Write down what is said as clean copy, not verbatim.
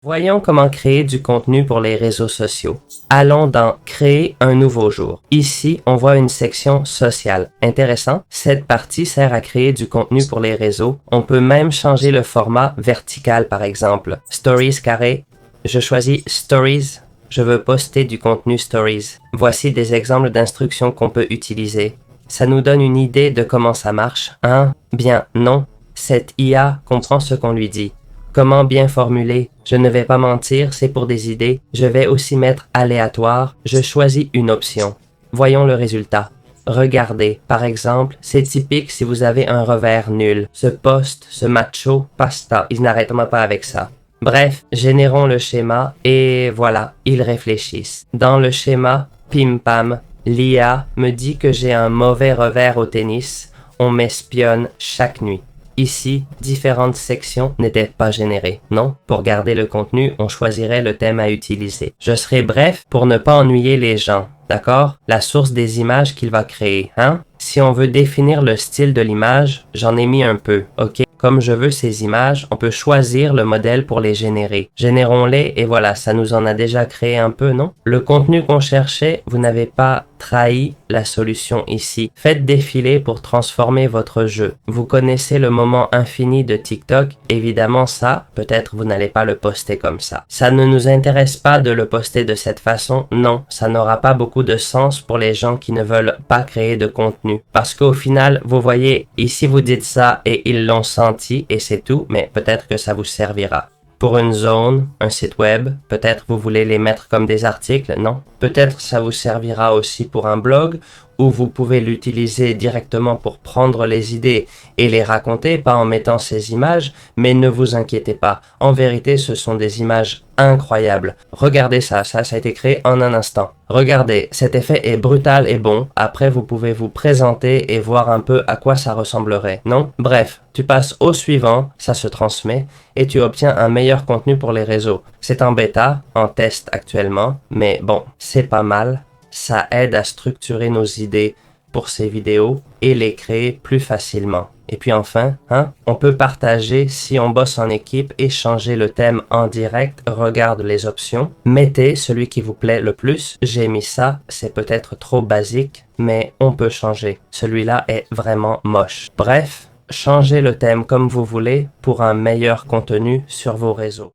Voyons comment créer du contenu pour les réseaux sociaux. Allons dans Créer un nouveau jour. Ici, on voit une section sociale. Intéressant, cette partie sert à créer du contenu pour les réseaux. On peut même changer le format vertical par exemple. Stories carré. Je choisis Stories. Je veux poster du contenu Stories. Voici des exemples d'instructions qu'on peut utiliser. Ça nous donne une idée de comment ça marche, hein? Bien, non. Cette IA comprend ce qu'on lui dit. Comment bien formuler? Je ne vais pas mentir, c'est pour des idées. Je vais aussi mettre aléatoire. Je choisis une option. Voyons le résultat. Regardez, par exemple, c'est typique si vous avez un revers nul. Ce poste, ce macho, pasta, ils n'arrêtent pas avec ça. Bref, générons le schéma et voilà, ils réfléchissent. Dans le schéma, pim pam, l'IA me dit que j'ai un mauvais revers au tennis. On m'espionne chaque nuit. Ici, différentes sections n'étaient pas générées. Non, pour garder le contenu, on choisirait le thème à utiliser. Je serai bref pour ne pas ennuyer les gens, d'accord? La source des images qu'il va créer, hein? Si on veut définir le style de l'image, j'en ai mis un peu, ok? Comme je veux ces images, on peut choisir le modèle pour les générer. Générons-les et voilà, ça nous en a déjà créé un peu, non? Le contenu qu'on cherchait, vous n'avez pas trahi la solution ici. Faites défiler pour transformer votre jeu. Vous connaissez le moment infini de TikTok, évidemment ça, peut-être vous n'allez pas le poster comme ça. Ça ne nous intéresse pas de le poster de cette façon, non, ça n'aura pas beaucoup de sens pour les gens qui ne veulent pas créer de contenu. Parce qu'au final, vous voyez, ici vous dites ça et ils l'ont senti et c'est tout, mais peut-être que ça vous servira. Pour une zone, un site web, peut-être vous voulez les mettre comme des articles, non? Peut-être ça vous servira aussi pour un blog où vous pouvez l'utiliser directement pour prendre les idées et les raconter, pas en mettant ces images, mais ne vous inquiétez pas. En vérité, ce sont des images incroyables. Regardez ça a été créé en un instant. Regardez, cet effet est brutal et bon. Après, vous pouvez vous présenter et voir un peu à quoi ça ressemblerait, non? Bref, tu passes au suivant, ça se transmet, et tu obtiens un meilleur contenu pour les réseaux. C'est en bêta, en test actuellement, mais bon, c'est pas mal. Ça aide à structurer nos idées pour ces vidéos et les créer plus facilement. Et puis enfin, on peut partager si on bosse en équipe et changer le thème en direct. Regarde les options. Mettez celui qui vous plaît le plus. J'ai mis ça, c'est peut-être trop basique, mais on peut changer. Celui-là est vraiment moche. Bref, changez le thème comme vous voulez pour un meilleur contenu sur vos réseaux.